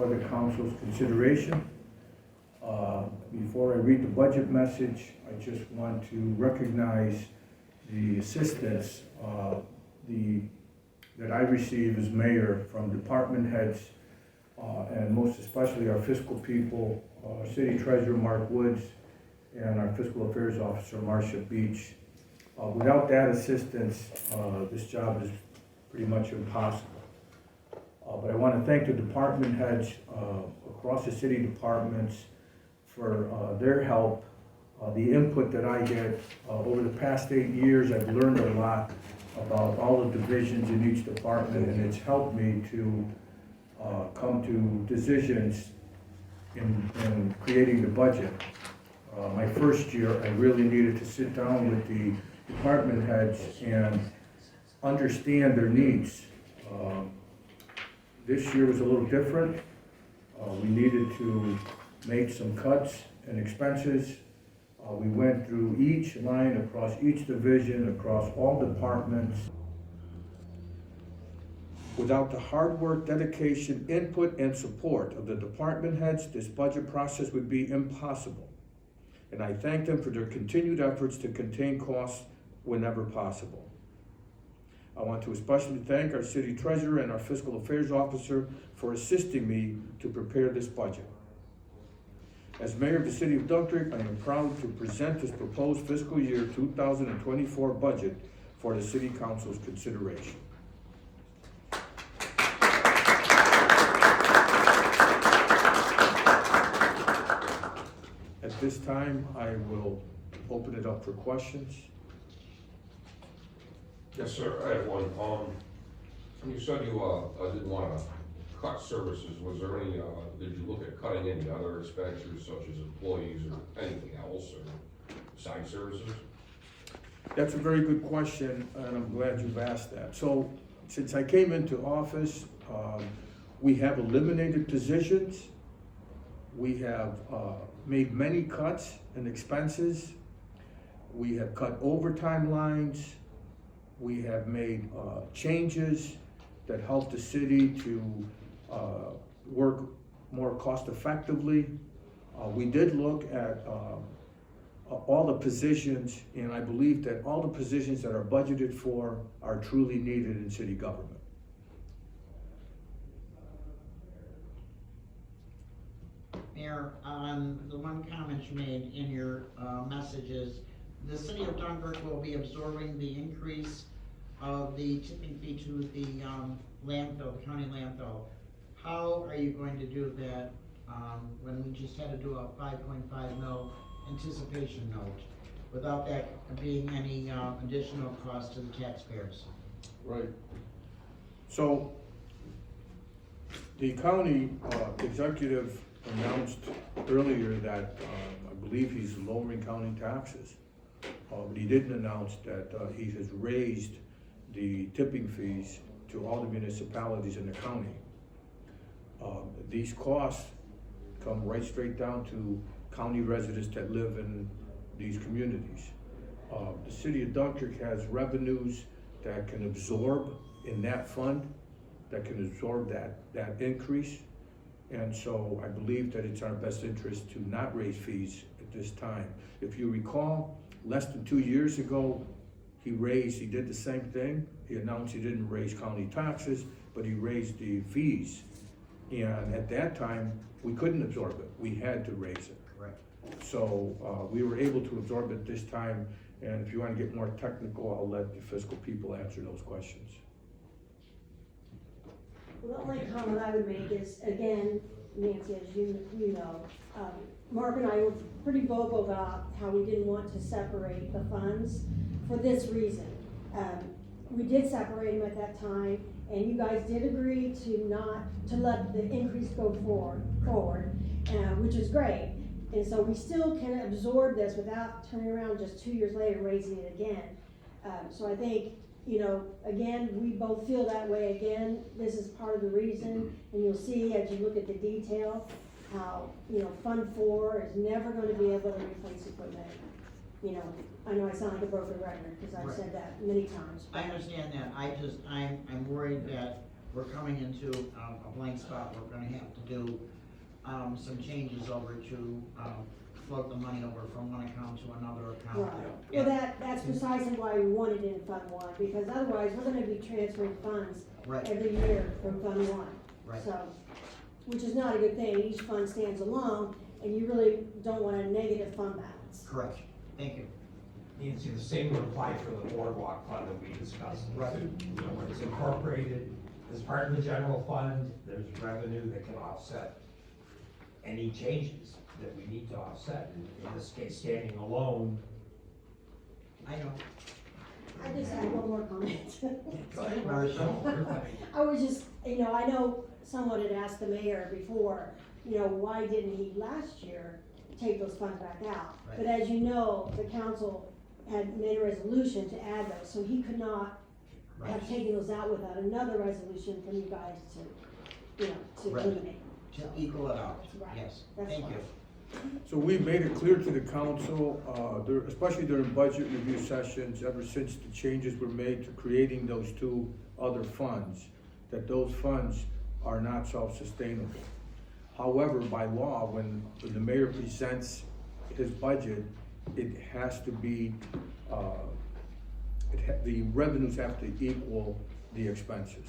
for the council's consideration. Before I read the budget message, I just want to recognize the assistance that I receive as mayor from department heads, and most especially our fiscal people, City Treasurer Mark Woods, and our Fiscal Affairs Officer Marcia Beach. Without that assistance, this job is pretty much impossible. But I want to thank the department heads across the city departments for their help, the input that I get. Over the past 8 years, I've learned a lot about all the divisions in each department, and it's helped me to come to decisions in creating the budget. My first year, I really needed to sit down with the department heads and understand their needs. This year was a little different. We needed to make some cuts in expenses. We went through each line, across each division, across all departments. Without the hard work, dedication, input, and support of the department heads, this budget process would be impossible. And I thank them for their continued efforts to contain costs whenever possible. I want to especially thank our city treasurer and our fiscal affairs officer for assisting me to prepare this budget. As mayor of the city of Dunkirk, I am proud to present this proposed fiscal year 2024 budget for the city council's consideration. At this time, I will open it up for questions. Yes, sir, I have one. You said you didn't want to cut services. Was there any, did you look at cutting any other expenditures such as employees or anything else or side services? That's a very good question, and I'm glad you've asked that. So, since I came into office, we have eliminated positions. We have made many cuts in expenses. We have cut overtime lines. We have made changes that help the city to work more cost effectively. We did look at all the positions, and I believe that all the positions that are budgeted for are truly needed in city government. Mayor, on the one comment you made in your messages, the city of Dunkirk will be absorbing the increase of the tipping fee to the landfill, the county landfill. How are you going to do that when we just had to do a 5.5 mil anticipation note without that being any additional cost to the taxpayers? Right. So the county executive announced earlier that I believe he's lowering county taxes. But he didn't announce that he has raised the tipping fees to all the municipalities in the county. These costs come right straight down to county residents that live in these communities. The city of Dunkirk has revenues that can absorb in that fund, that can absorb that increase. And so I believe that it's our best interest to not raise fees at this time. If you recall, less than 2 years ago, he did the same thing. He announced he didn't raise county taxes, but he raised the fees. And at that time, we couldn't absorb it. We had to raise it. Right. So we were able to absorb it this time. And if you want to get more technical, I'll let the fiscal people answer those questions. Well, the only comment I would make is, again, Nancy, as you know, Mark and I were pretty vocal about how we didn't want to separate the funds for this reason. We did separate them at that time, and you guys did agree to let the increase go forward, which is great. And so we still can absorb this without turning around just 2 years later raising it again. So I think, again, we both feel that way. Again, this is part of the reason, and you'll see as you look at the detail how, Fund 4 is never going to be able to replace equipment. I know I sound like a broken record because I've said that many times. I understand that. I'm worried that we're coming into a blank spot. We're gonna have to do some changes over to float the money over from one account to another account. Right, well, that's precisely why we wanted it in Fund One, because otherwise, we're gonna be transferring funds Right. every year from Fund One. Right. So, which is not a good thing, each fund stands alone, and you really don't want a negative fund balance. Correct, thank you. Nancy, the same would apply for the boardwalk fund that we discussed. Right. You know, when it's incorporated as part of the general fund, there's revenue that can offset any changes that we need to offset. In this case, standing alone. I know. I just had one more comment. Go ahead, Marcia. I was just, I know someone had asked the mayor before, why didn't he last year take those funds back out? Right. But as you know, the council had made a resolution to add those, so he could not have taken those out without another resolution from you guys to Right. eliminate. To equal it out, That's right. yes, That's thank fine. you. So we've made it clear to the council, especially during budget review sessions, ever since the changes were made to creating those two other funds, that those funds are not self-sustainable. However, by law, when the mayor presents his budget, it has to be, the revenues have to equal the expenses.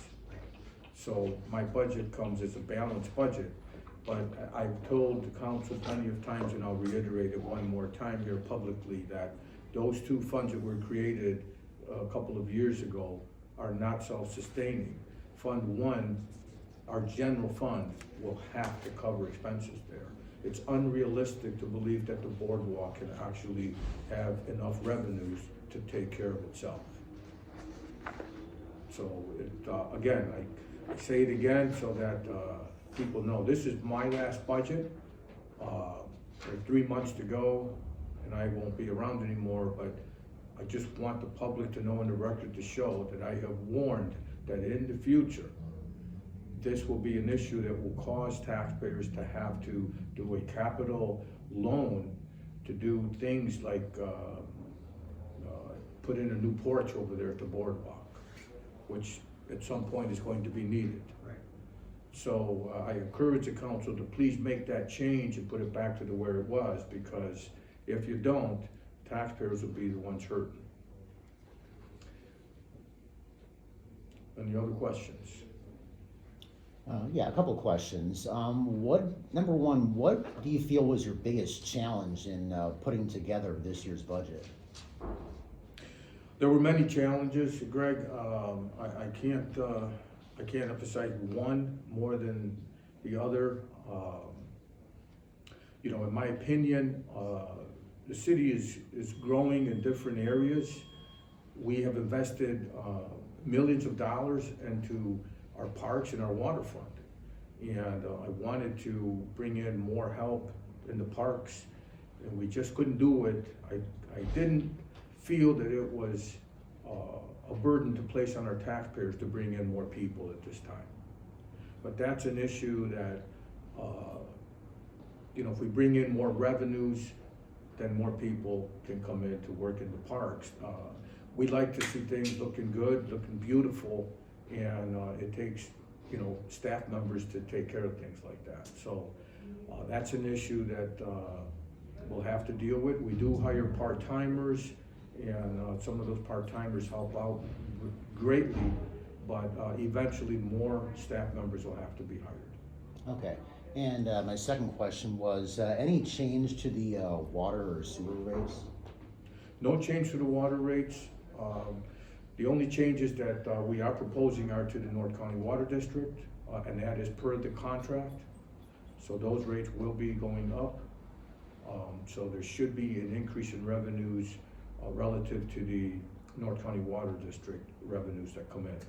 So my budget comes as a balanced budget, but I've told the council plenty of times, and I'll reiterate it one more time here publicly, that those two funds that were created a couple of years ago are not self-sustaining. Fund One, our general fund, will have to cover expenses there. It's unrealistic to believe that the boardwalk can actually have enough revenues to take care of itself. So again, I say it again so that people know, this is my last budget. There are 3 months to go, and I won't be around anymore, but I just want the public to know in the record to show that I have warned that in the future, this will be an issue that will cause taxpayers to have to do a capital loan to do things like put in a new porch over there at the boardwalk, which at some point is going to be needed. Right. So I encourage the council to please make that change and put it back to where it was, because if you don't, taxpayers will be the ones hurting. Any other questions? Yeah, a couple questions. Number one, what do you feel was your biggest challenge in putting together this year's budget? There were many challenges, Greg. I can't emphasize one more than the other. In my opinion, the city is growing in different areas. We have invested millions of dollars into our parks and our waterfront. And I wanted to bring in more help in the parks, and we just couldn't do it. I didn't feel that it was a burden to place on our taxpayers to bring in more people at this time. But that's an issue that, if we bring in more revenues, then more people can come in to work in the parks. We like to see things looking good, looking beautiful, and it takes, staff members to take care of things like that. So that's an issue that we'll have to deal with. We do hire part-timers, and some of those part-timers help out greatly, but eventually more staff members will have to be hired. Okay, and my second question was, any change to the water or sewer rates? No change to the water rates. The only changes that we are proposing are to the North County Water District, and that is per the contract. So those rates will be going up. So there should be an increase in revenues relative to the North County Water District revenues that come in.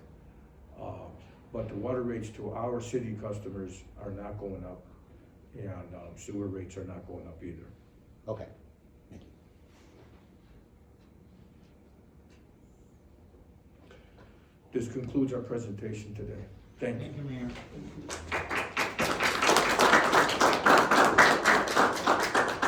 But the water rates to our city customers are not going up, and sewer rates are not going up either. Okay, thank you. This concludes our presentation today. Thank you. Thank you, Mayor.